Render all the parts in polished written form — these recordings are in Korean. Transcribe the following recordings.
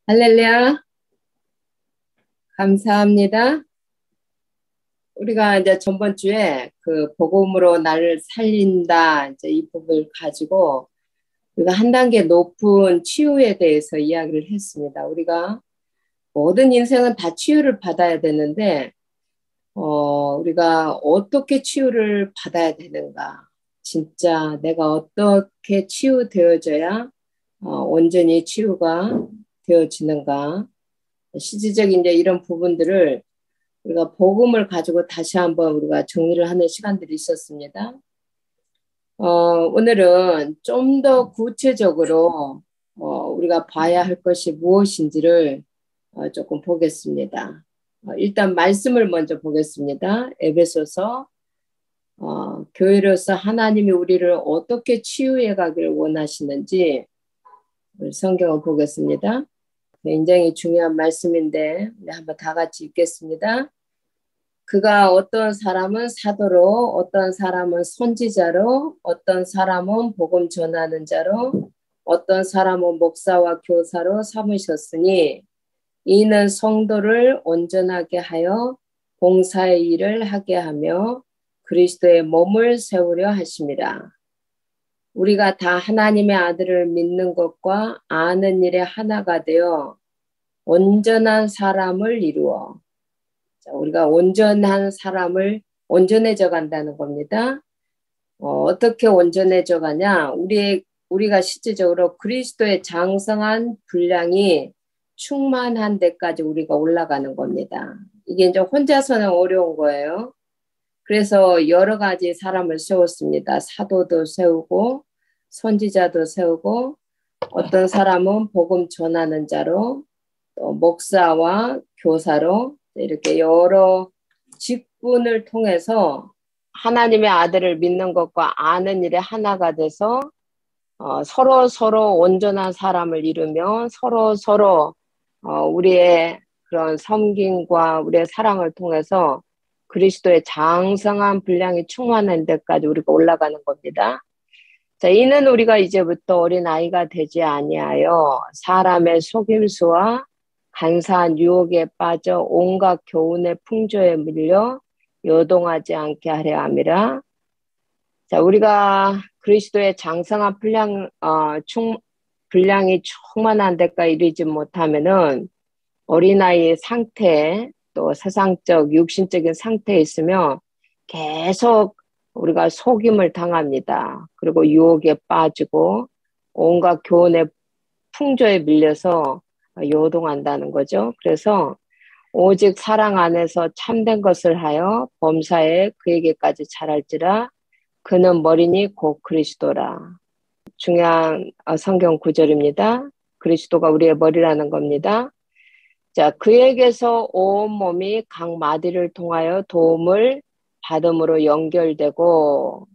할렐루야, 감사합니다. 우리가 이제 전번 주에 그 복음으로 나를 살린다 이제 이 부분을 가지고 우리가 한 단계 높은 치유에 대해서 이야기를 했습니다. 우리가 모든 인생은 다 치유를 받아야 되는데, 우리가 어떻게 치유를 받아야 되는가? 진짜 내가 어떻게 치유되어져야 온전히 치유가 되어지는가? 실질적인 이제 이런 부분들을 우리가 복음을 가지고 다시 한번 우리가 정리를 하는 시간들이 있었습니다. 오늘은 좀 더 구체적으로 우리가 봐야 할 것이 무엇인지를 조금 보겠습니다. 일단 말씀을 먼저 보겠습니다. 에베소서 교회로서 하나님이 우리를 어떻게 치유해 가기를 원하시는지 우리 성경을 보겠습니다. 굉장히 중요한 말씀인데 한번 다 같이 읽겠습니다. 그가 어떤 사람은 사도로, 어떤 사람은 선지자로, 어떤 사람은 복음 전하는 자로, 어떤 사람은 목사와 교사로 삼으셨으니 이는 성도를 온전하게 하여 봉사의 일을 하게 하며 그리스도의 몸을 세우려 하심이라. 우리가 다 하나님의 아들을 믿는 것과 아는 일에 하나가 되어 온전한 사람을 이루어. 우리가 온전한 사람을 온전해져 간다는 겁니다. 어떻게 온전해져 가냐? 우리가 실질적으로 그리스도의 장성한 분량이 충만한 데까지 우리가 올라가는 겁니다. 이게 이제 혼자서는 어려운 거예요. 그래서 여러 가지 사람을 세웠습니다. 사도도 세우고 선지자도 세우고 어떤 사람은 복음 전하는 자로 또 목사와 교사로 이렇게 여러 직분을 통해서 하나님의 아들을 믿는 것과 아는 일에 하나가 돼서 서로 온전한 사람을 이루며 서로 우리의 그런 섬김과 우리의 사랑을 통해서 그리스도의 장성한 분량이 충만한 데까지 우리가 올라가는 겁니다. 자, 이는 우리가 이제부터 어린아이가 되지 아니하여 사람의 속임수와 간사한 유혹에 빠져 온갖 교훈의 풍조에 밀려 요동하지 않게 하려 함이라. 자, 우리가 그리스도의 장성한 분량이 충만한 데까지 이르지 못하면은 어린아이의 상태, 또 세상적, 육신적인 상태에 있으면 계속 우리가 속임을 당합니다. 그리고 유혹에 빠지고 온갖 교훈의 풍조에 밀려서 요동한다는 거죠. 그래서 오직 사랑 안에서 참된 것을 하여 범사에 그에게까지 자랄지라. 그는 머리니 곧 그리스도라. 중요한 성경 구절입니다. 그리스도가 우리의 머리라는 겁니다. 자, 그에게서 온 몸이 각 마디를 통하여 도움을 받음으로 연결되고,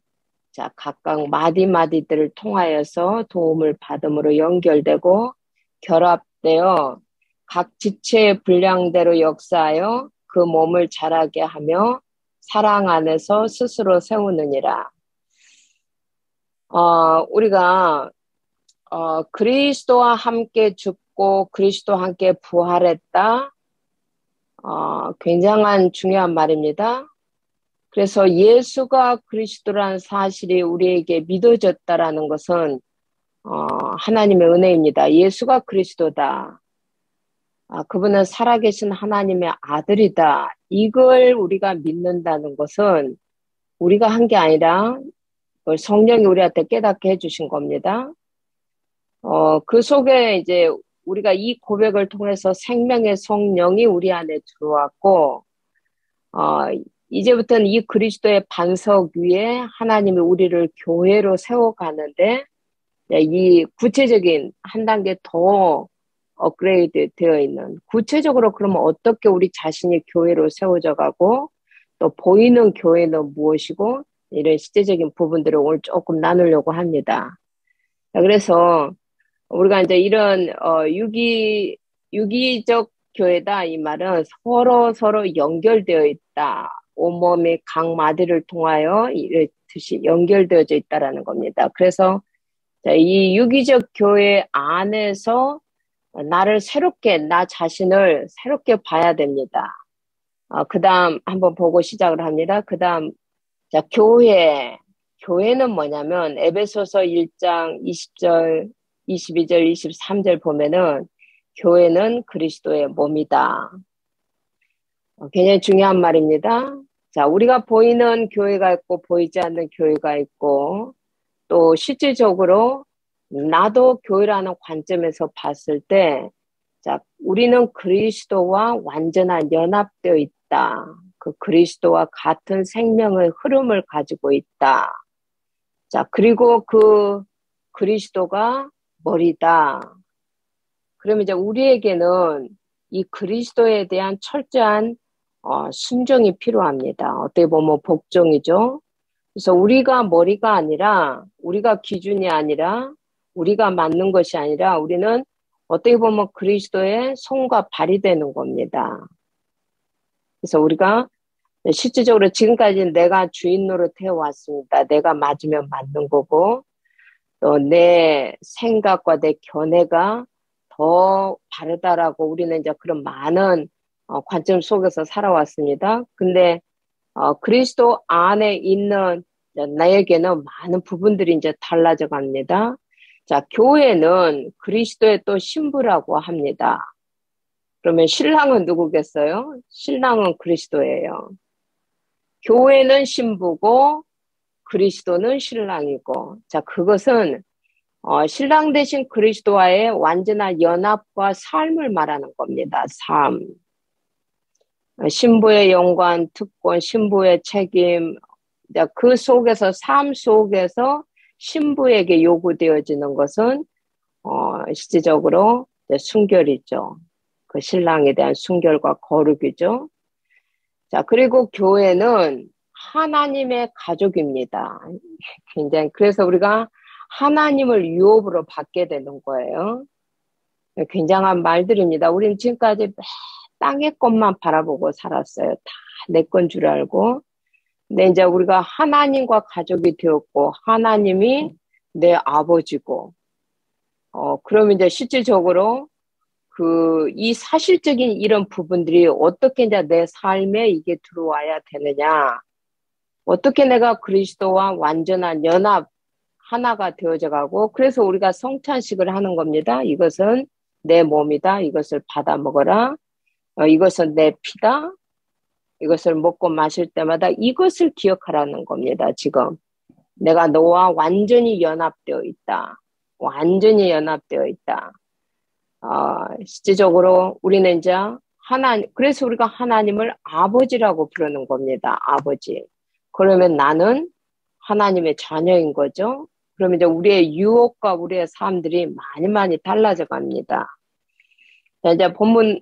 자, 각각 마디들을 통하여서 도움을 받음으로 연결되고 결합되어 각 지체의 분량대로 역사하여 그 몸을 자라게 하며 사랑 안에서 스스로 세우느니라. 우리가 그리스도와 함께 죽고 그리스도와 함께 부활했다. 굉장한 중요한 말입니다. 그래서 예수가 그리스도라는 사실이 우리에게 믿어졌다라는 것은 하나님의 은혜입니다. 예수가 그리스도다. 그분은 살아계신 하나님의 아들이다. 이걸 우리가 믿는다는 것은 우리가 한 게 아니라 성령이 우리한테 깨닫게 해주신 겁니다. 그 속에 이제 우리가 이 고백을 통해서 생명의 성령이 우리 안에 들어왔고, 이제부터는 이 그리스도의 반석 위에 하나님이 우리를 교회로 세워가는데, 이 구체적인 한 단계 더 업그레이드 되어 있는, 구체적으로 그러면 어떻게 우리 자신이 교회로 세워져 가고, 또 보이는 교회는 무엇이고, 이런 실제적인 부분들을 오늘 조금 나누려고 합니다. 그래서 우리가 이제 이런 유기적 교회다 이 말은 서로 연결되어 있다. 온몸의 각 마디를 통하여 이렇듯이 연결되어져 있다라는 겁니다. 그래서 이 유기적 교회 안에서 나를 새롭게, 나 자신을 새롭게 봐야 됩니다. 그 다음 한번 보고 시작을 합니다. 그 다음, 자, 교회. 교회는 뭐냐면, 에베소서 1장 20절, 22절, 23절 보면은, 교회는 그리스도의 몸이다. 굉장히 중요한 말입니다. 자, 우리가 보이는 교회가 있고, 보이지 않는 교회가 있고, 또 실질적으로 나도 교회라는 관점에서 봤을 때, 자, 우리는 그리스도와 완전한 연합되어 있다. 그 그리스도와 같은 생명의 흐름을 가지고 있다. 자, 그리고 그 그리스도가 머리다. 그러면 이제 우리에게는 이 그리스도에 대한 철저한 순종이 필요합니다. 어떻게 보면 복종이죠. 그래서 우리가 머리가 아니라, 우리가 기준이 아니라, 우리가 맞는 것이 아니라, 우리는 어떻게 보면 그리스도의 손과 발이 되는 겁니다. 그래서 우리가 실질적으로 지금까지 내가 주인 노릇 해왔습니다. 내가 맞으면 맞는 거고, 또 내 생각과 내 견해가 더 바르다라고 우리는 이제 그런 많은 관점 속에서 살아왔습니다. 근데 그리스도 안에 있는 나에게는 많은 부분들이 이제 달라져 갑니다. 자, 교회는 그리스도의 또 신부라고 합니다. 그러면 신랑은 누구겠어요? 신랑은 그리스도예요. 교회는 신부고 그리스도는 신랑이고, 자, 그것은 신랑 대신 그리스도와의 완전한 연합과 삶을 말하는 겁니다. 삶. 신부의 영광, 특권, 신부의 책임, 그 속에서, 삶 속에서 신부에게 요구되어지는 것은, 실질적으로 순결이죠. 그 신랑에 대한 순결과 거룩이죠. 자, 그리고 교회는 하나님의 가족입니다. 굉장히, 그래서 우리가 하나님을 유업으로 받게 되는 거예요. 굉장한 말들입니다. 우리는 지금까지 땅의 것만 바라보고 살았어요. 다 내 건 줄 알고. 근데 이제 우리가 하나님과 가족이 되었고, 하나님이 내 아버지고, 그러면 이제 실질적으로 이 사실적인 이런 부분들이 어떻게 이제 내 삶에 이게 들어와야 되느냐. 어떻게 내가 그리스도와 완전한 연합, 하나가 되어져 가고, 그래서 우리가 성찬식을 하는 겁니다. 이것은 내 몸이다. 이것을 받아 먹어라. 이것은 내 피다. 이것을 먹고 마실 때마다 이것을 기억하라는 겁니다. 지금 내가 너와 완전히 연합되어 있다. 완전히 연합되어 있다. 실질적으로 우리는 이제 그래서 우리가 하나님을 아버지라고 부르는 겁니다. 아버지. 그러면 나는 하나님의 자녀인 거죠. 그러면 이제 우리의 유혹과 우리의 삶들이 많이 달라져 갑니다. 자, 이제 본문,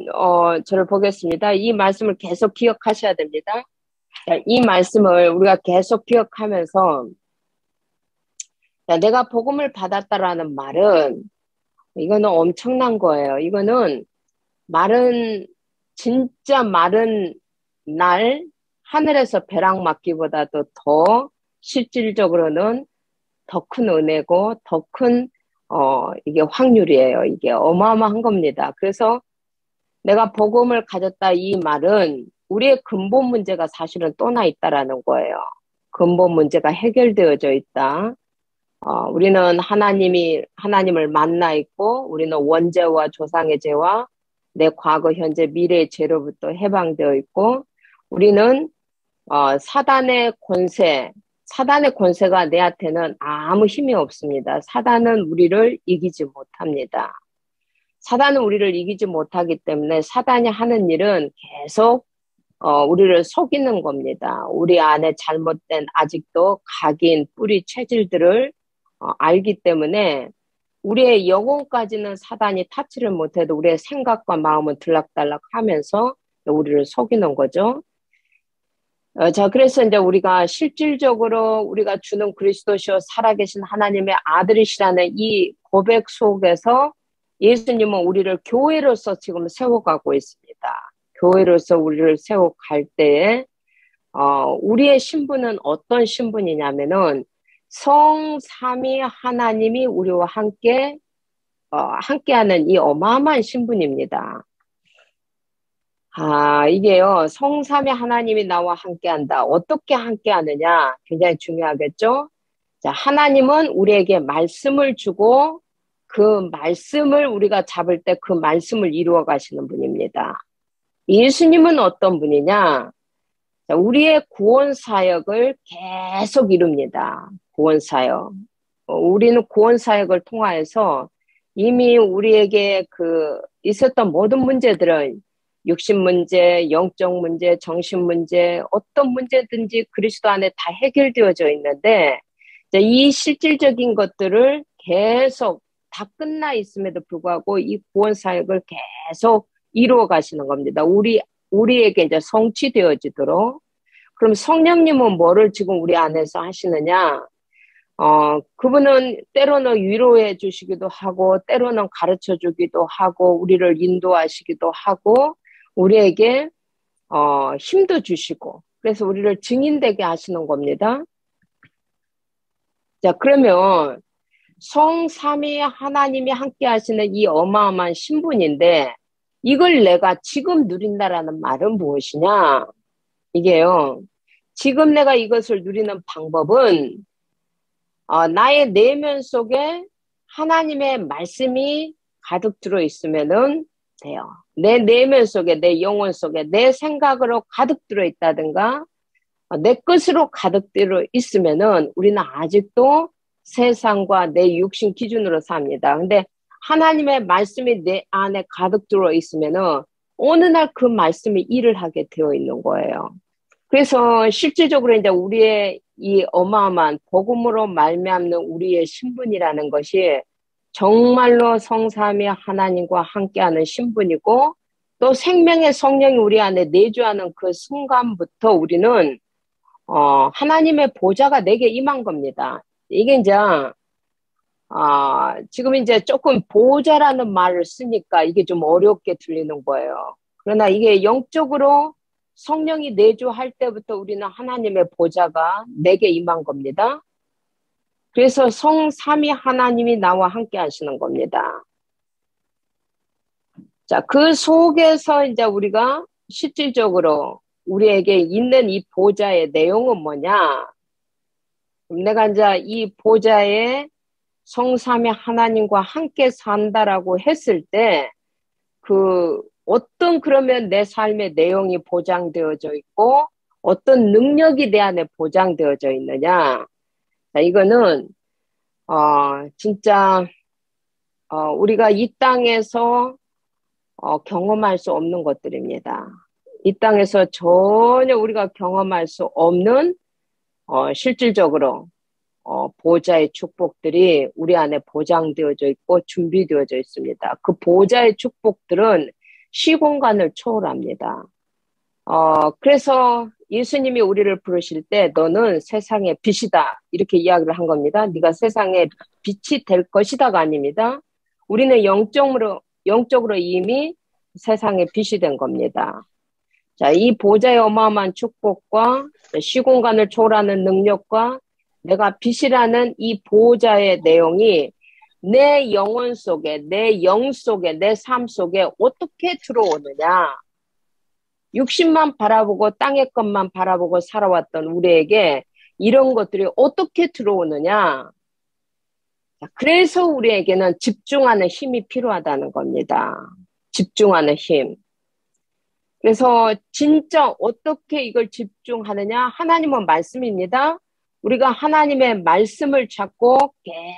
저를 보겠습니다. 이 말씀을 계속 기억하셔야 됩니다. 자, 이 말씀을 우리가 계속 기억하면서, 자, 내가 복음을 받았다라는 말은, 이거는 엄청난 거예요. 이거는 진짜 마른 날, 하늘에서 벼락 맞기보다도 더 실질적으로는 더 큰 은혜고, 더 큰, 이게 확률이에요. 이게 어마어마한 겁니다. 그래서 내가 복음을 가졌다 이 말은 우리의 근본 문제가 사실은 떠나 있다라는 거예요. 근본 문제가 해결되어져 있다. 우리는 하나님을 만나 있고, 우리는 원죄와 조상의 죄와 내 과거, 현재, 미래의 죄로부터 해방되어 있고, 우리는, 사단의 권세가 내한테는 아무 힘이 없습니다. 사단은 우리를 이기지 못합니다. 사단은 우리를 이기지 못하기 때문에 사단이 하는 일은 계속 우리를 속이는 겁니다. 우리 안에 잘못된 아직도 각인, 뿌리, 체질들을 알기 때문에 우리의 영혼까지는 사단이 타치를 못해도 우리의 생각과 마음은 들락달락 하면서 우리를 속이는 거죠. 자, 그래서 이제 우리가 실질적으로 우리가 주는 그리스도시요 살아계신 하나님의 아들이시라는 이 고백 속에서 예수님은 우리를 교회로서 지금 세워가고 있습니다. 교회로서 우리를 세워갈 때에 우리의 신분은 어떤 신분이냐면은 성삼위 하나님이 우리와 함께 함께하는 이 어마어마한 신분입니다. 이게요, 성삼위 하나님이 나와 함께한다. 어떻게 함께하느냐? 굉장히 중요하겠죠? 자, 하나님은 우리에게 말씀을 주고 그 말씀을 우리가 잡을 때 그 말씀을 이루어 가시는 분입니다. 예수님은 어떤 분이냐? 자, 우리의 구원 사역을 계속 이룹니다. 구원 사역. 우리는 구원 사역을 통하여서 이미 우리에게 있었던 모든 문제들을 육신 문제, 영적 문제, 정신 문제, 어떤 문제든지 그리스도 안에 다 해결되어져 있는데 이 실질적인 것들을 계속 다 끝나 있음에도 불구하고 이 구원 사역을 계속 이루어 가시는 겁니다. 우리에게 이제 성취되어지도록. 그럼 성령님은 뭐를 지금 우리 안에서 하시느냐? 그분은 때로는 위로해 주시기도 하고, 때로는 가르쳐 주기도 하고, 우리를 인도하시기도 하고, 우리에게, 힘도 주시고, 그래서 우리를 증인되게 하시는 겁니다. 자, 그러면 성삼위 하나님이 함께 하시는 이 어마어마한 신분인데, 이걸 내가 지금 누린다라는 말은 무엇이냐? 이게요, 지금 내가 이것을 누리는 방법은, 나의 내면 속에 하나님의 말씀이 가득 들어있으면은 돼요. 내 내면 속에, 내 영혼 속에, 내 생각으로 가득 들어있다든가, 내 것으로 가득 들어있으면은 우리는 아직도 세상과 내 육신 기준으로 삽니다. 근데 하나님의 말씀이 내 안에 가득 들어있으면은 어느 날 그 말씀이 일을 하게 되어 있는 거예요. 그래서 실질적으로 이제 우리의 이 어마어마한 복음으로 말미암는 우리의 신분이라는 것이 정말로 성삼위 하나님과 함께하는 신분이고 또 생명의 성령이 우리 안에 내주하는 그 순간부터 우리는 하나님의 보좌가 내게 임한 겁니다. 이게 이제 지금 이제 조금 보좌라는 말을 쓰니까 이게 좀 어렵게 들리는 거예요. 그러나 이게 영적으로 성령이 내주할 때부터 우리는 하나님의 보좌가 내게 임한 겁니다. 그래서 성삼위 하나님이 나와 함께 하시는 겁니다. 자, 그 속에서 이제 우리가 실질적으로 우리에게 있는 이 보좌의 내용은 뭐냐? 내가 이제 이 보좌에 성삼위 하나님과 함께 산다라고 했을 때 어떤 그러면 내 삶의 내용이 보장되어져 있고 어떤 능력이 내 안에 보장되어져 있느냐. 자, 이거는 진짜 우리가 이 땅에서 경험할 수 없는 것들입니다. 이 땅에서 전혀 우리가 경험할 수 없는 실질적으로 보좌의 축복들이 우리 안에 보장되어져 있고 준비되어져 있습니다. 그 보좌의 축복들은 시공간을 초월합니다. 그래서 예수님이 우리를 부르실 때 너는 세상의 빛이다 이렇게 이야기를 한 겁니다. 네가 세상의 빛이 될 것이다가 아닙니다. 우리는 영적으로 이미 세상의 빛이 된 겁니다. 자, 이 보좌의 어마어마한 축복과 시공간을 초월하는 능력과 내가 빛이라는 이 보호자의 내용이 내 영혼 속에, 내 영 속에, 내 삶 속에 어떻게 들어오느냐. 육신만 바라보고 땅의 것만 바라보고 살아왔던 우리에게 이런 것들이 어떻게 들어오느냐. 그래서 우리에게는 집중하는 힘이 필요하다는 겁니다. 집중하는 힘. 그래서 진짜 어떻게 이걸 집중하느냐. 하나님은 말씀입니다. 우리가 하나님의 말씀을 찾고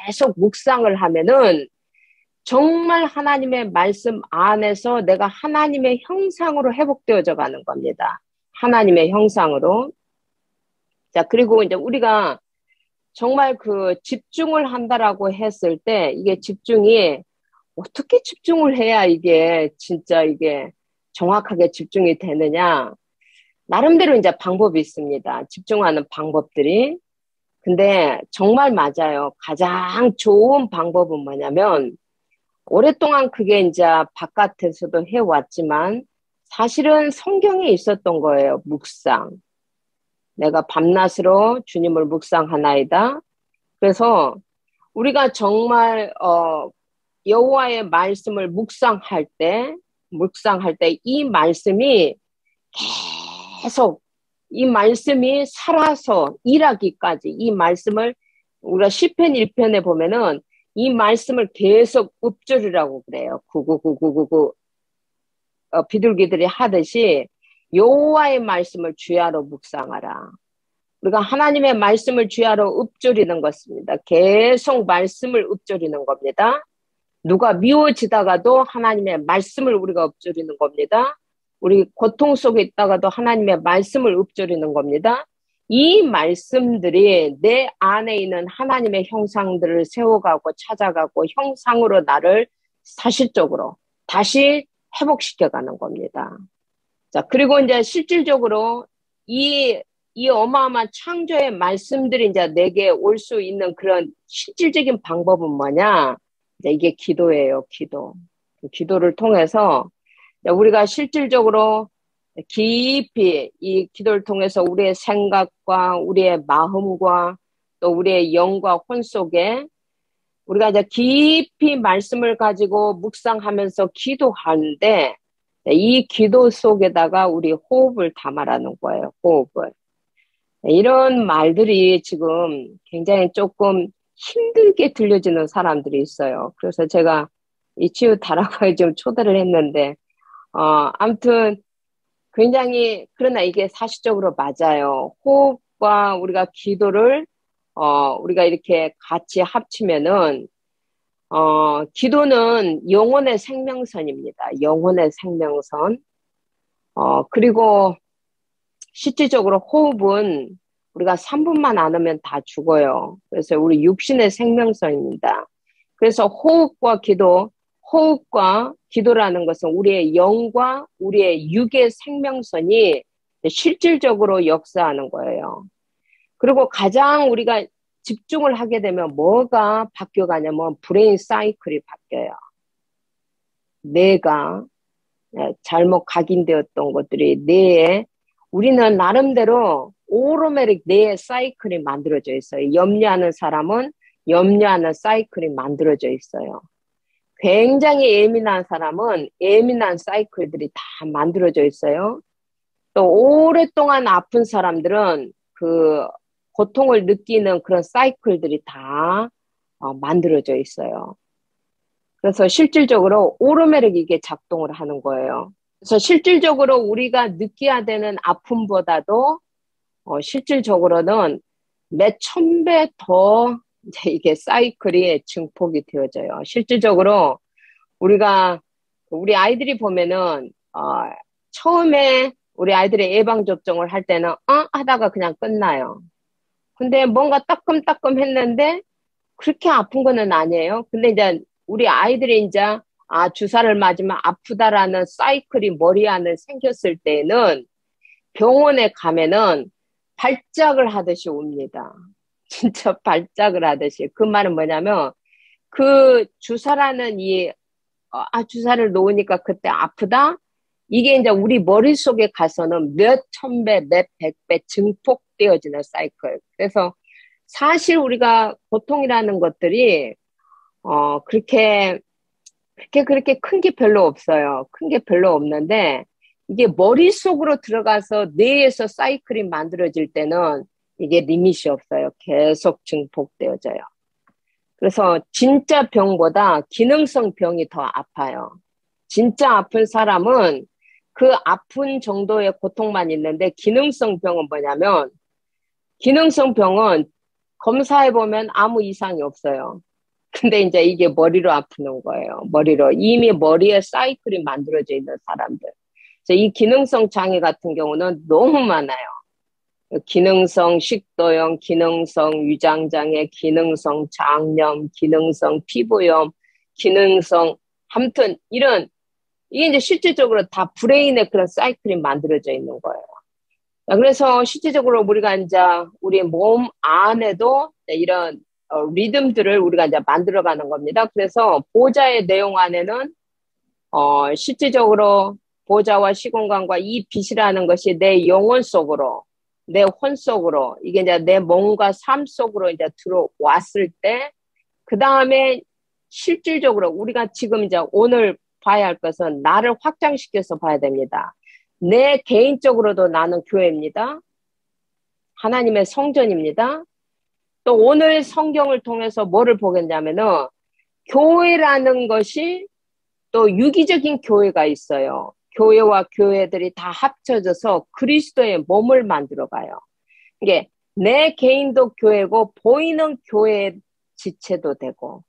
계속 묵상을 하면은 정말 하나님의 말씀 안에서 내가 하나님의 형상으로 회복되어져 가는 겁니다. 하나님의 형상으로. 자, 그리고 이제 우리가 정말 집중을 한다라고 했을 때 이게 집중이 어떻게 집중을 해야 이게 진짜 이게 정확하게 집중이 되느냐. 나름대로 이제 방법이 있습니다. 집중하는 방법들이. 근데 정말 맞아요. 가장 좋은 방법은 뭐냐면 오랫동안 그게 이제 바깥에서도 해왔지만 사실은 성경에 있었던 거예요. 묵상. 내가 밤낮으로 주님을 묵상하나이다. 그래서 우리가 정말 여호와의 말씀을 묵상할 때 이 말씀이 계속 이 말씀이 살아서 일하기까지 이 말씀을 우리가 시편 1편에 보면은 이 말씀을 계속 읊조리라고 그래요. 구구구구구구 비둘기들이 하듯이 여호와의 말씀을 주야로 묵상하라. 우리가 하나님의 말씀을 주야로 읊조리는 것입니다. 계속 말씀을 읊조리는 겁니다. 누가 미워지다가도 하나님의 말씀을 우리가 읊조리는 겁니다. 우리 고통 속에 있다가도 하나님의 말씀을 읊조리는 겁니다. 이 말씀들이 내 안에 있는 하나님의 형상들을 세워가고 찾아가고 형상으로 나를 사실적으로 다시 회복시켜가는 겁니다. 자, 그리고 이제 실질적으로 이 어마어마한 창조의 말씀들이 이제 내게 올 수 있는 그런 실질적인 방법은 뭐냐? 이제 이게 기도예요, 기도. 기도를 통해서 우리가 실질적으로 깊이 이 기도를 통해서 우리의 생각과 우리의 마음과 또 우리의 영과 혼 속에 우리가 이제 깊이 말씀을 가지고 묵상하면서 기도하는데 이 기도 속에다가 우리 호흡을 담아라는 거예요, 호흡을. 이런 말들이 지금 굉장히 조금 힘들게 들려지는 사람들이 있어요. 그래서 제가 이 치유 다락방에 좀 초대를 했는데, 아무튼 굉장히, 그러나 이게 사실적으로 맞아요. 호흡과 우리가 기도를, 우리가 이렇게 같이 합치면은, 기도는 영혼의 생명선입니다. 영혼의 생명선. 그리고 실질적으로 호흡은 우리가 3분만 안 하면 다 죽어요. 그래서 우리 육신의 생명선입니다. 그래서 호흡과 기도라는 것은 우리의 영과 우리의 육의 생명선이 실질적으로 역사하는 거예요. 그리고 가장 우리가 집중을 하게 되면 뭐가 바뀌어가냐면 브레인 사이클이 바뀌어요. 뇌가 잘못 각인되었던 것들이 뇌에 우리는 나름대로 오토매틱 뇌의 사이클이 만들어져 있어요. 염려하는 사람은 염려하는 사이클이 만들어져 있어요. 굉장히 예민한 사람은 예민한 사이클들이 다 만들어져 있어요. 또 오랫동안 아픈 사람들은 그 고통을 느끼는 그런 사이클들이 다 만들어져 있어요. 그래서 실질적으로 오토매틱 이게 작동을 하는 거예요. 그래서 실질적으로 우리가 느껴야 되는 아픔보다도 실질적으로는 몇 천 배 더 이제 이게 사이클이 증폭이 되어져요. 실질적으로 우리 아이들이 보면은 처음에 우리 아이들의 예방접종을 할 때는 하다가 그냥 끝나요. 근데 뭔가 따끔따끔 했는데 그렇게 아픈 거는 아니에요. 근데 이제 우리 아이들이 이제 주사를 맞으면 아프다라는 사이클이 머리 안에 생겼을 때는 병원에 가면은 발작을 하듯이 옵니다. 진짜 발작을 하듯이. 그 말은 뭐냐면 그 주사라는 주사를 놓으니까 그때 아프다? 이게 이제 우리 머릿속에 가서는 몇 천 배, 몇 백 배 증폭되어지는 사이클. 그래서 사실 우리가 고통이라는 것들이 그렇게 큰 게 별로 없어요. 큰 게 별로 없는데 이게 머릿속으로 들어가서 뇌에서 사이클이 만들어질 때는 이게 리밋이 없어요. 계속 증폭되어져요. 그래서 진짜 병보다 기능성 병이 더 아파요. 진짜 아픈 사람은 그 아픈 정도의 고통만 있는데 기능성 병은 뭐냐면 기능성 병은 검사해보면 아무 이상이 없어요. 근데 이제 이게 머리로 아프는 거예요. 머리로. 이미 머리에 사이클이 만들어져 있는 사람들. 그래서 이 기능성 장애 같은 경우는 너무 많아요. 기능성 식도염, 기능성 위장장애, 기능성 장염, 기능성 피부염, 아무튼 이게 이제 실질적으로 다 브레인에 그런 사이클이 만들어져 있는 거예요. 그래서 실질적으로 우리가 이제 우리 몸 안에도 이런 리듬들을 우리가 이제 만들어가는 겁니다. 그래서 보좌의 내용 안에는 실질적으로 보좌와 시공간과 이 빛이라는 것이 내 영혼 속으로, 내 혼 속으로, 이게 이제 내 몸과 삶 속으로 이제 들어왔을 때, 그 다음에 실질적으로 우리가 지금 이제 오늘 봐야 할 것은 나를 확장시켜서 봐야 됩니다. 내 개인적으로도 나는 교회입니다. 하나님의 성전입니다. 또 오늘 성경을 통해서 뭐를 보겠냐면은 교회라는 것이 또 유기적인 교회가 있어요. 교회와 교회들이 다 합쳐져서 그리스도의 몸을 만들어가요. 이게 내 개인도 교회고 보이는 교회의 지체도 되고,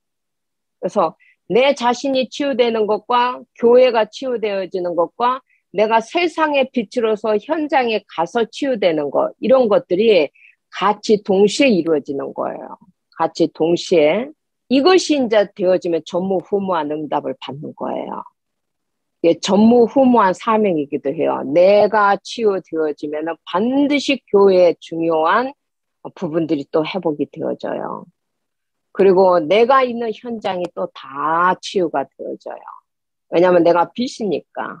그래서 내 자신이 치유되는 것과 교회가 치유되어지는 것과 내가 세상의 빛으로서 현장에 가서 치유되는 것, 이런 것들이 같이 동시에 이루어지는 거예요. 같이 동시에. 이것이 이제 되어지면 전무후무한 응답을 받는 거예요. 이게 전무후무한 사명이기도 해요. 내가 치유되어지면 반드시 교회의 중요한 부분들이 또 회복이 되어져요. 그리고 내가 있는 현장이 또 다 치유가 되어져요. 왜냐하면 내가 빛이니까.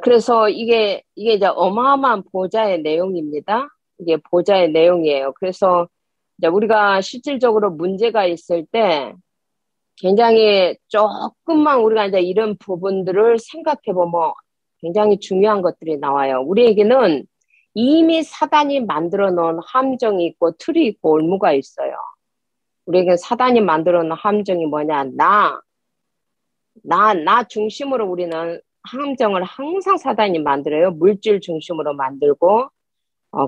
그래서 이게 이제 어마어마한 보좌의 내용입니다. 이게 보좌의 내용이에요. 그래서 이제 우리가 실질적으로 문제가 있을 때 굉장히 조금만 우리가 이제 이런 부분들을 생각해 보면 굉장히 중요한 것들이 나와요. 우리에게는 이미 사단이 만들어 놓은 함정이 있고 틀이 있고 올무가 있어요. 우리에게 사단이 만들어 놓은 함정이 뭐냐? 나 중심으로 우리는 함정을 항상 사단이 만들어요. 물질 중심으로 만들고,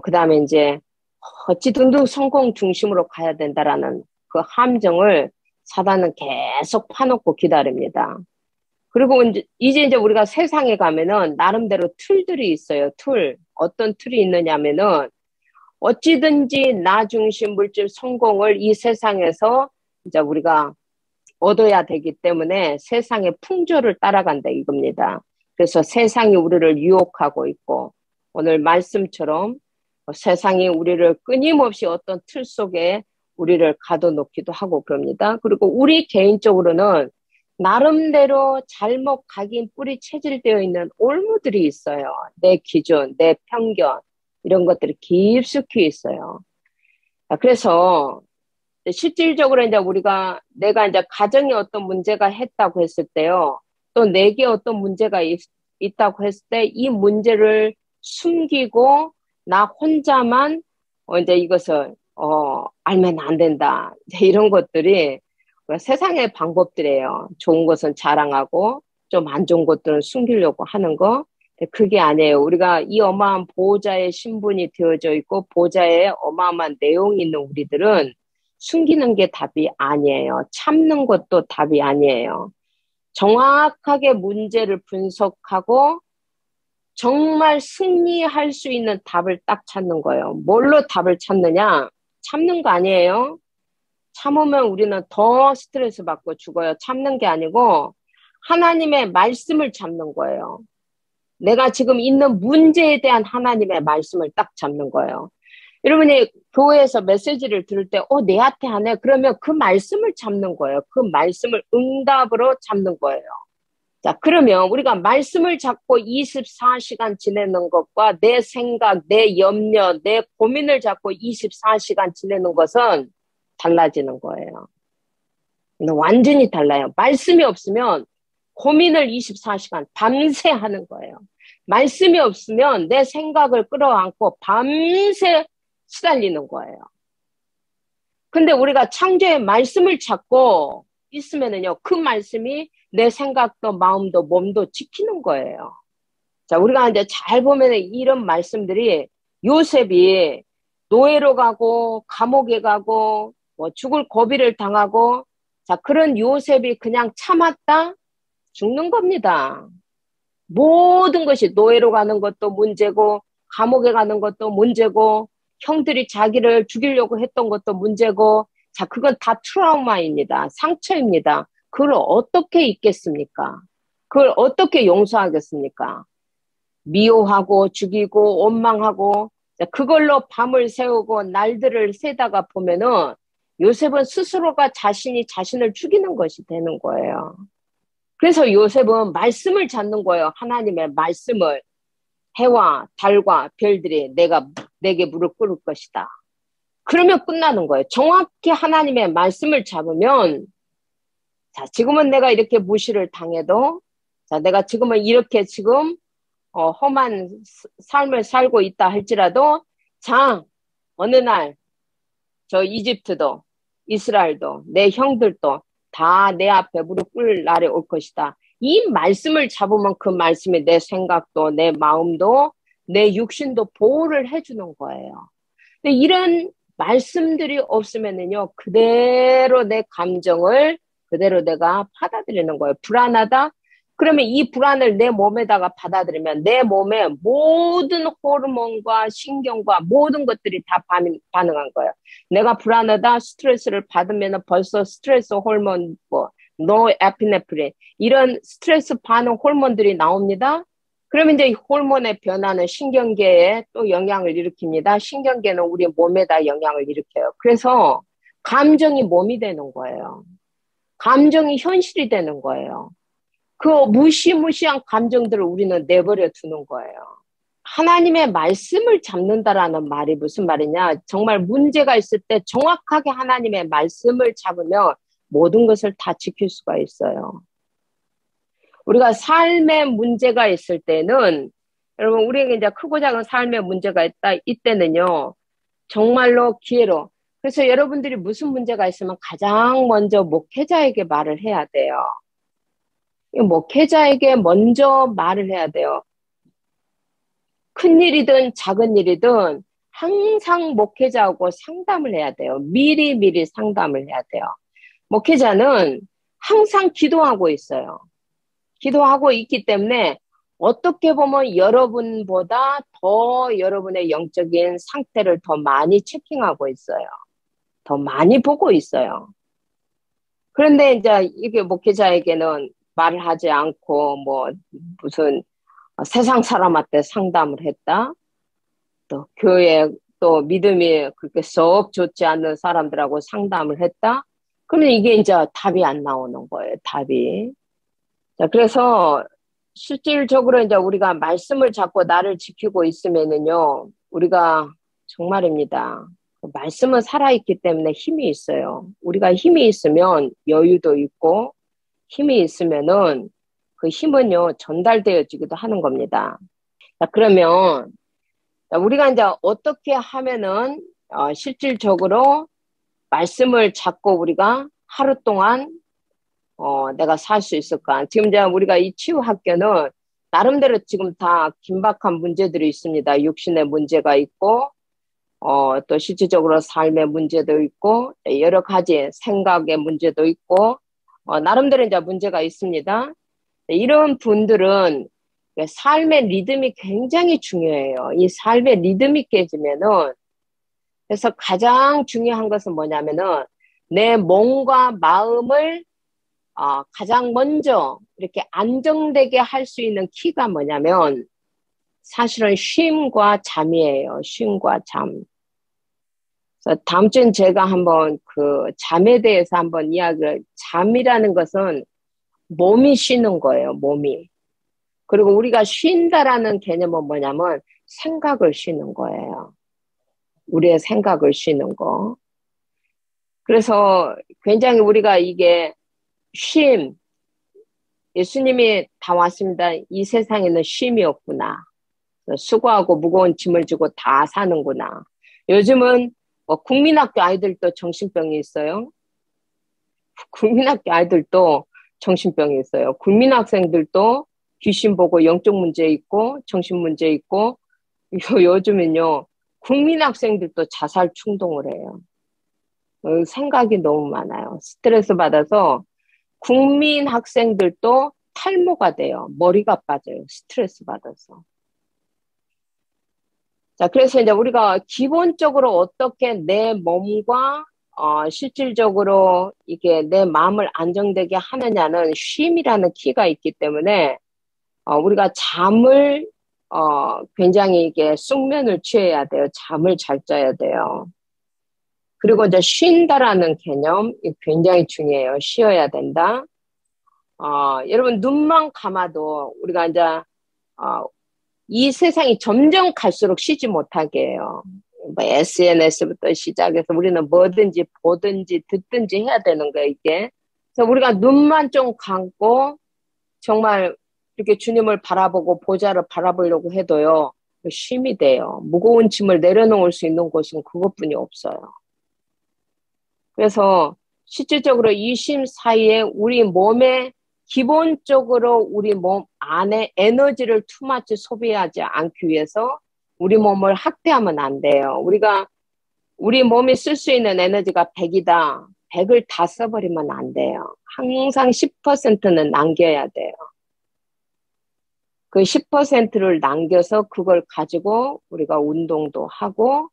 그 다음에 이제 어찌든든 성공 중심으로 가야 된다라는 그 함정을 사단은 계속 파놓고 기다립니다. 그리고 이제 우리가 세상에 가면은 나름대로 틀들이 있어요. 틀. 어떤 틀이 있느냐면은 어찌든지 나 중심 물질 성공을 이 세상에서 이제 우리가 얻어야 되기 때문에 세상의 풍조를 따라간다 이겁니다. 그래서 세상이 우리를 유혹하고 있고 오늘 말씀처럼 세상이 우리를 끊임없이 어떤 틀 속에 우리를 가둬놓기도 하고 그럽니다. 그리고 우리 개인적으로는 나름대로 잘못 각인 뿌리 체질되어 있는 올무들이 있어요. 내 기준, 내 편견 이런 것들이 깊숙이 있어요. 그래서 실질적으로 이제 내가 이제 가정에 어떤 문제가 했다고 했을 때요. 또 내게 어떤 문제가 있다고 했을 때 이 문제를 숨기고 나 혼자만 이제 이것을 알면 안 된다. 이제 이런 것들이 세상의 방법들이에요. 좋은 것은 자랑하고 좀 안 좋은 것들은 숨기려고 하는 거. 그게 아니에요. 우리가 이 어마어마한 보호자의 신분이 되어져 있고 보호자의 어마어마한 내용이 있는 우리들은 숨기는 게 답이 아니에요. 참는 것도 답이 아니에요. 정확하게 문제를 분석하고 정말 승리할 수 있는 답을 딱 찾는 거예요. 뭘로 답을 찾느냐? 참는 거 아니에요. 참으면 우리는 더 스트레스 받고 죽어요. 참는 게 아니고 하나님의 말씀을 잡는 거예요. 내가 지금 있는 문제에 대한 하나님의 말씀을 딱 잡는 거예요. 여러분이 교회에서 메시지를 들을 때, 내한테 하네? 그러면 그 말씀을 잡는 거예요. 그 말씀을 응답으로 잡는 거예요. 자, 그러면 우리가 말씀을 잡고 24시간 지내는 것과 내 생각, 내 염려, 내 고민을 잡고 24시간 지내는 것은 달라지는 거예요. 완전히 달라요. 말씀이 없으면 고민을 24시간 밤새 하는 거예요. 말씀이 없으면 내 생각을 끌어안고 밤새 시달리는 거예요. 근데 우리가 창조의 말씀을 찾고 있으면은요, 그 말씀이 내 생각도 마음도 몸도 지키는 거예요. 자, 우리가 이제 잘 보면 이런 말씀들이 요셉이 노예로 가고 감옥에 가고 뭐 죽을 고비를 당하고 자, 그런 요셉이 그냥 참았다? 죽는 겁니다. 모든 것이 노예로 가는 것도 문제고 감옥에 가는 것도 문제고 형들이 자기를 죽이려고 했던 것도 문제고 자, 그건 다 트라우마입니다. 상처입니다. 그걸 어떻게 잊겠습니까? 그걸 어떻게 용서하겠습니까? 미워하고 죽이고 원망하고 자, 그걸로 밤을 새우고 날들을 새다가 보면은 요셉은 스스로가 자신을 죽이는 것이 되는 거예요. 그래서 요셉은 말씀을 찾는 거예요. 하나님의 말씀을. 해와 달과 별들이 내게 무릎 꿇을 것이다. 그러면 끝나는 거예요. 정확히 하나님의 말씀을 잡으면, 자, 지금은 내가 이렇게 무시를 당해도, 자, 내가 지금은 이렇게 지금, 험한 삶을 살고 있다 할지라도, 자, 어느 날, 저 이집트도, 이스라엘도, 내 형들도 다 내 앞에 무릎 꿇을 날이 올 것이다. 이 말씀을 잡으면 그 말씀이 내 생각도, 내 마음도, 내 육신도 보호를 해주는 거예요. 근데 이런 말씀들이 없으면은요, 그대로 내 감정을 그대로 내가 받아들이는 거예요. 불안하다? 그러면 이 불안을 내 몸에다가 받아들이면 내 몸에 모든 호르몬과 신경과 모든 것들이 다 반응한 거예요. 내가 불안하다, 스트레스를 받으면 벌써 스트레스 호르몬, 노에피네프린, 이런 스트레스 반응 호르몬들이 나옵니다. 그러면 이제 이 호르몬의 변화는 신경계에 또 영향을 일으킵니다. 신경계는 우리 몸에다 영향을 일으켜요. 그래서 감정이 몸이 되는 거예요. 감정이 현실이 되는 거예요. 그 무시무시한 감정들을 우리는 내버려 두는 거예요. 하나님의 말씀을 잡는다라는 말이 무슨 말이냐? 정말 문제가 있을 때 정확하게 하나님의 말씀을 잡으면 모든 것을 다 지킬 수가 있어요. 우리가 삶에 문제가 있을 때는, 여러분, 우리에게 이제 크고 작은 삶에 문제가 있다, 이때는요, 정말로 기회로. 그래서 여러분들이 무슨 문제가 있으면 가장 먼저 목회자에게 말을 해야 돼요. 목회자에게 먼저 말을 해야 돼요. 큰 일이든 작은 일이든 항상 목회자하고 상담을 해야 돼요. 미리미리 상담을 해야 돼요. 목회자는 항상 기도하고 있어요. 기도하고 있기 때문에 어떻게 보면 여러분보다 더 여러분의 영적인 상태를 더 많이 체킹하고 있어요. 더 많이 보고 있어요. 그런데 이제 이게 목회자에게는 말을 하지 않고 무슨 세상 사람한테 상담을 했다. 또 교회 또 믿음이 그렇게 썩 좋지 않는 사람들하고 상담을 했다. 그러면 이게 이제 답이 안 나오는 거예요. 답이. 자, 그래서 실질적으로 이제 우리가 말씀을 잡고 나를 지키고 있으면은요, 우리가 정말입니다. 말씀은 살아있기 때문에 힘이 있어요. 우리가 힘이 있으면 여유도 있고, 힘이 있으면은 그 힘은요, 전달되어지기도 하는 겁니다. 자, 그러면 우리가 이제 어떻게 하면은, 실질적으로 말씀을 잡고 우리가 하루 동안 내가 살 수 있을까? 지금 이제 우리가 이 치유학교는 나름대로 지금 다 긴박한 문제들이 있습니다. 육신의 문제가 있고, 또 실질적으로 삶의 문제도 있고, 여러 가지 생각의 문제도 있고, 나름대로 이제 문제가 있습니다. 이런 분들은 삶의 리듬이 굉장히 중요해요. 이 삶의 리듬이 깨지면은, 그래서 가장 중요한 것은 뭐냐면은, 내 몸과 마음을 가장 먼저 이렇게 안정되게 할 수 있는 키가 뭐냐면 사실은 쉼과 잠이에요. 쉼과 잠. 그래서 다음 주엔 제가 한번 그 잠에 대해서 한번 잠이라는 것은 몸이 쉬는 거예요. 몸이. 그리고 우리가 쉰다라는 개념은 뭐냐면 생각을 쉬는 거예요. 우리의 생각을 쉬는 거. 그래서 굉장히 우리가 이게 쉼, 예수님이 다 왔습니다. 이 세상에는 쉼이 없구나. 수고하고 무거운 짐을 지고 다 사는구나. 요즘은 국민학교 아이들도 정신병이 있어요. 국민학교 아이들도 정신병이 있어요. 국민학생들도 귀신 보고 영적 문제 있고 정신 문제 있고 요즘은요. 국민학생들도 자살 충동을 해요. 생각이 너무 많아요. 스트레스 받아서 국민 학생들도 탈모가 돼요. 머리가 빠져요. 스트레스 받아서. 자, 그래서 이제 우리가 기본적으로 어떻게 내 몸과 실질적으로 이게 내 마음을 안정되게 하느냐는 쉼이라는 키가 있기 때문에 우리가 잠을 굉장히 이게 숙면을 취해야 돼요. 잠을 잘 자야 돼요. 그리고 이제 쉰다라는 개념 굉장히 중요해요. 쉬어야 된다. 여러분 눈만 감아도 우리가 이제 이 세상이 점점 갈수록 쉬지 못하게 해요. 뭐 SNS부터 시작해서 우리는 뭐든지 보든지 듣든지 해야 되는 거야, 이게. 그래서 우리가 눈만 좀 감고 정말 이렇게 주님을 바라보고 보좌를 바라보려고 해도요, 쉼이 돼요. 무거운 짐을 내려놓을 수 있는 곳은 그것뿐이 없어요. 그래서 실질적으로 이 쉼 사이에 우리 몸에 기본적으로 우리 몸 안에 에너지를 투마치 소비하지 않기 위해서 우리 몸을 학대하면 안 돼요. 우리 몸이 쓸 수 있는 에너지가 100이다. 100을 다 써버리면 안 돼요. 항상 10%는 남겨야 돼요. 그 10%를 남겨서 그걸 가지고 우리가 운동도 하고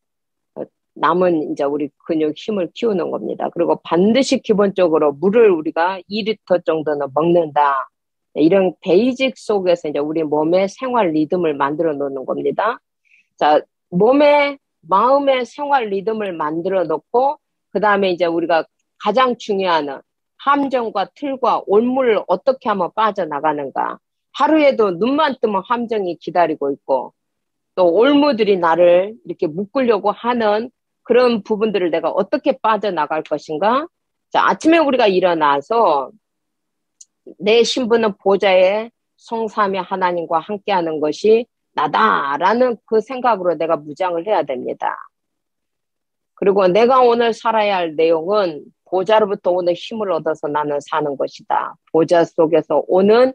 남은 이제 우리 근육 힘을 키우는 겁니다. 그리고 반드시 기본적으로 물을 우리가 2리터 정도는 먹는다. 이런 베이직 속에서 이제 우리 몸의 생활 리듬을 만들어 놓는 겁니다. 자, 마음의 생활 리듬을 만들어 놓고, 그 다음에 이제 우리가 가장 중요한 함정과 틀과 올무를 어떻게 하면 빠져나가는가. 하루에도 눈만 뜨면 함정이 기다리고 있고, 또 올무들이 나를 이렇게 묶으려고 하는 그런 부분들을 내가 어떻게 빠져나갈 것인가? 자, 아침에 우리가 일어나서 내 신분은 보좌의 성삼위 하나님과 함께하는 것이 나다라는 그 생각으로 내가 무장을 해야 됩니다. 그리고 내가 오늘 살아야 할 내용은 보좌로부터 오는 힘을 얻어서 나는 사는 것이다. 보좌 속에서 오는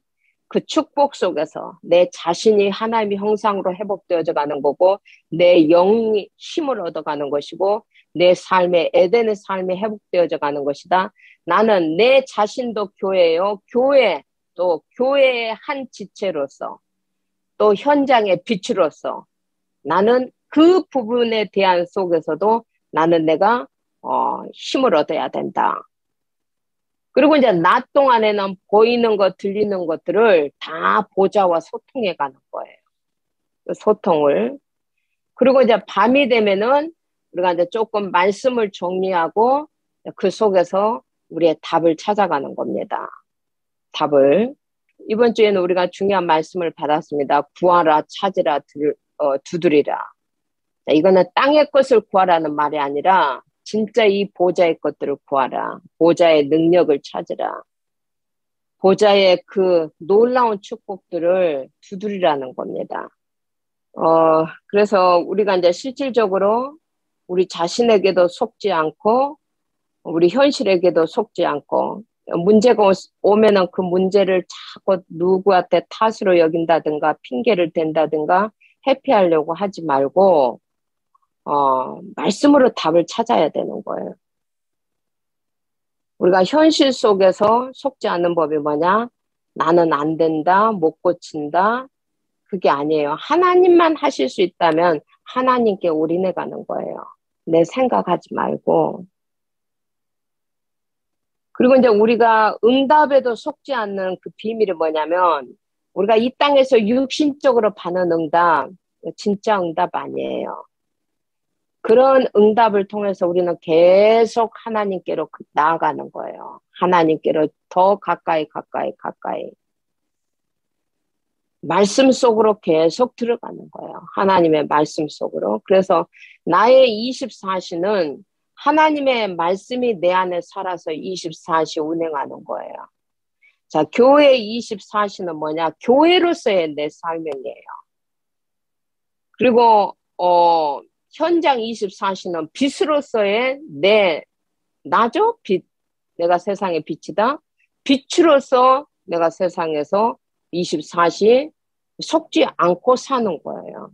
그 축복 속에서 내 자신이 하나님의 형상으로 회복되어져 가는 거고, 내 영이 힘을 얻어가는 것이고, 내 삶의 에덴의 삶이 회복되어져 가는 것이다. 나는 내 자신도 교회요. 또 교회의 한 지체로서, 또 현장의 빛으로서 나는 그 부분에 대한 속에서도 나는 내가 힘을 얻어야 된다. 그리고 이제 낮 동안에는 보이는 것, 들리는 것들을 다 보좌와 소통해 가는 거예요. 소통을. 그리고 이제 밤이 되면은 우리가 이제 조금 말씀을 정리하고 그 속에서 우리의 답을 찾아가는 겁니다. 답을. 이번 주에는 우리가 중요한 말씀을 받았습니다. 구하라, 찾으라, 두드리라. 자, 이거는 땅의 것을 구하라는 말이 아니라 진짜 이 보좌의 것들을 구하라. 보좌의 능력을 찾으라. 보좌의 그 놀라운 축복들을 두드리라는 겁니다. 그래서 우리가 이제 실질적으로 우리 자신에게도 속지 않고 우리 현실에게도 속지 않고 문제가 오면은 그 문제를 자꾸 누구한테 탓으로 여긴다든가 핑계를 댄다든가 회피하려고 하지 말고 말씀으로 답을 찾아야 되는 거예요. 우리가 현실 속에서 속지 않는 법이 뭐냐? 나는 안 된다, 못 고친다. 그게 아니에요. 하나님만 하실 수 있다면 하나님께 올인해 가는 거예요. 내 생각하지 말고. 그리고 이제 우리가 응답에도 속지 않는 그 비밀이 뭐냐면 우리가 이 땅에서 육신적으로 받는 응답, 진짜 응답 아니에요. 그런 응답을 통해서 우리는 계속 하나님께로 나아가는 거예요. 하나님께로 더 가까이. 말씀 속으로 계속 들어가는 거예요. 하나님의 말씀 속으로. 그래서 나의 24시는 하나님의 말씀이 내 안에 살아서 24시 운행하는 거예요. 자, 교회 24시는 뭐냐? 교회로서의 내 삶이에요. 그리고 현장 24시는 빛으로서의 나죠? 빛. 내가 세상의 빛이다. 빛으로서 내가 세상에서 24시 속지 않고 사는 거예요.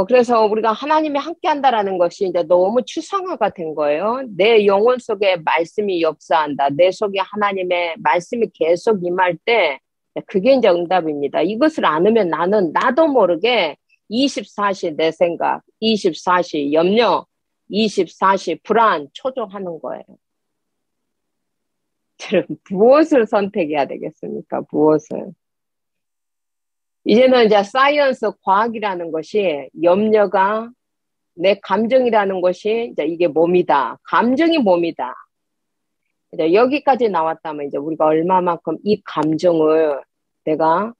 그래서 우리가 하나님이 함께 한다라는 것이 이제 너무 추상화가 된 거예요. 내 영혼 속에 말씀이 역사한다. 내 속에 하나님의 말씀이 계속 임할 때 그게 이제 응답입니다. 이것을 안으면 나도 모르게 24시 내 생각, 24시 염려, 24시 불안, 초조하는 거예요. 무엇을 선택해야 되겠습니까? 무엇을? 이제는 이제 사이언스 과학이라는 것이 염려가 내 감정이라는 것이 이제 이게 몸이다. 감정이 몸이다. 이제 여기까지 나왔다면 이제 우리가 얼마만큼 이 감정을 내가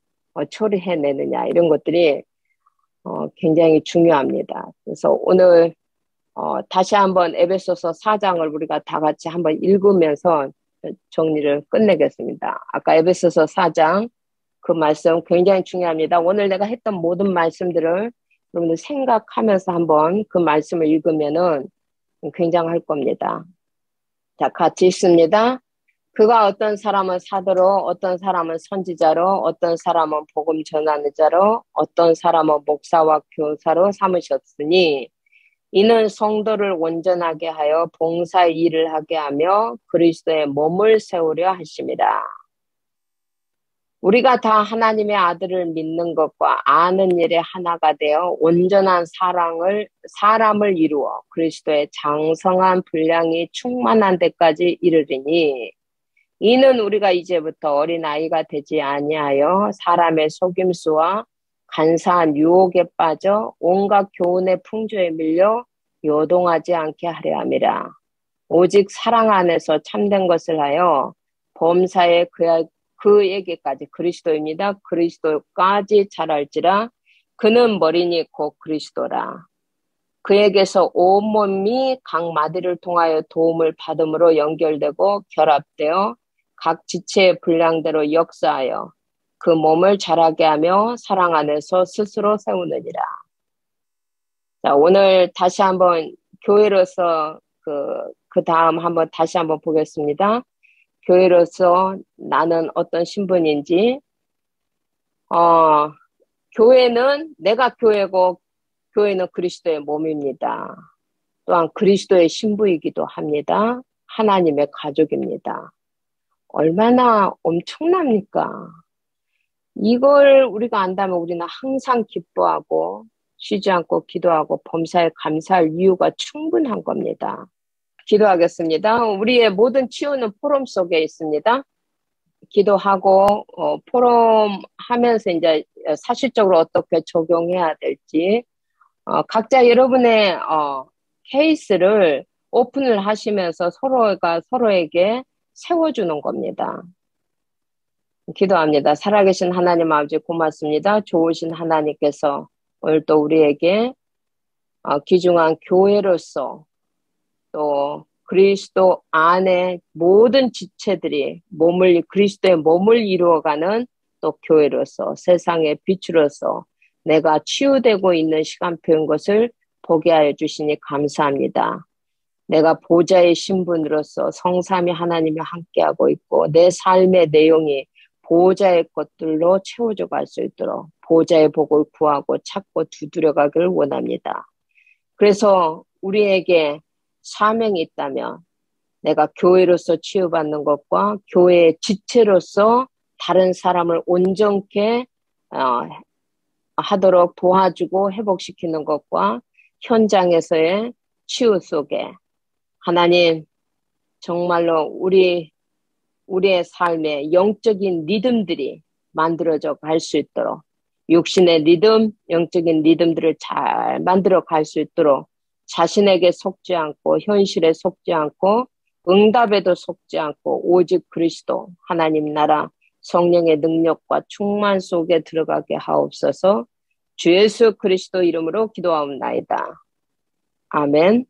처리해내느냐 이런 것들이 굉장히 중요합니다. 그래서 오늘 다시 한번 에베소서 4장을 우리가 다 같이 한번 읽으면서 정리를 끝내겠습니다. 아까 에베소서 4장 그 말씀 굉장히 중요합니다. 오늘 내가 했던 모든 말씀들을 여러분들 생각하면서 한번 그 말씀을 읽으면은 굉장할 겁니다. 자, 같이 읽습니다. 그가 어떤 사람은 사도로, 어떤 사람은 선지자로, 어떤 사람은 복음 전하는 자로, 어떤 사람은 목사와 교사로 삼으셨으니 이는 성도를 온전하게 하여 봉사의 일을 하게 하며 그리스도의 몸을 세우려 하심이라. 우리가 다 하나님의 아들을 믿는 것과 아는 일에 하나가 되어 온전한 사람을 이루어 그리스도의 장성한 분량이 충만한 데까지 이르리니 이는 우리가 이제부터 어린아이가 되지 아니하여 사람의 속임수와 간사한 유혹에 빠져 온갖 교훈의 풍조에 밀려 요동하지 않게 하려 함이라. 오직 사랑 안에서 참된 것을 하여 범사에 그에게까지 그리스도입니다. 그리스도까지 자랄지라. 그는 머리니 곧 그리스도라. 그에게서 온몸이 각 마디를 통하여 도움을 받음으로 연결되고 결합되어 각 지체의 분량대로 역사하여 그 몸을 자라게 하며 사랑 안에서 스스로 세우느니라. 자, 오늘 다시 한번 교회로서 그 다음 한번 다시 한번 보겠습니다. 교회로서 나는 어떤 신분인지, 교회는 내가 교회고 교회는 그리스도의 몸입니다. 또한 그리스도의 신부이기도 합니다. 하나님의 가족입니다. 얼마나 엄청납니까? 이걸 우리가 안다면 우리는 항상 기뻐하고 쉬지 않고 기도하고 범사에 감사할 이유가 충분한 겁니다. 기도하겠습니다. 우리의 모든 치유는 포럼 속에 있습니다. 기도하고 포럼 하면서 이제 사실적으로 어떻게 적용해야 될지 각자 여러분의 케이스를 오픈을 하시면서 서로가 서로에게 세워주는 겁니다. 기도합니다. 살아계신 하나님 아버지 고맙습니다. 좋으신 하나님께서 오늘 또 우리에게 귀중한 교회로서 또 그리스도 안에 모든 지체들이 그리스도의 몸을 이루어가는 또 교회로서 세상의 빛으로서 내가 치유되고 있는 시간표인 것을 보게 하여 주시니 감사합니다. 내가 보좌의 신분으로서 성삼위 하나님이 함께하고 있고 내 삶의 내용이 보좌의 것들로 채워져 갈 수 있도록 보좌의 복을 구하고 찾고 두드려가기를 원합니다. 그래서 우리에게 사명이 있다면 내가 교회로서 치유받는 것과 교회의 지체로서 다른 사람을 온전케 하도록 도와주고 회복시키는 것과 현장에서의 치유 속에 하나님 정말로 우리의 삶에 영적인 리듬들이 만들어져 갈 수 있도록 육신의 리듬, 영적인 리듬들을 잘 만들어 갈 수 있도록 자신에게 속지 않고 현실에 속지 않고 응답에도 속지 않고 오직 그리스도 하나님 나라 성령의 능력과 충만 속에 들어가게 하옵소서. 주 예수 그리스도 이름으로 기도하옵나이다. 아멘.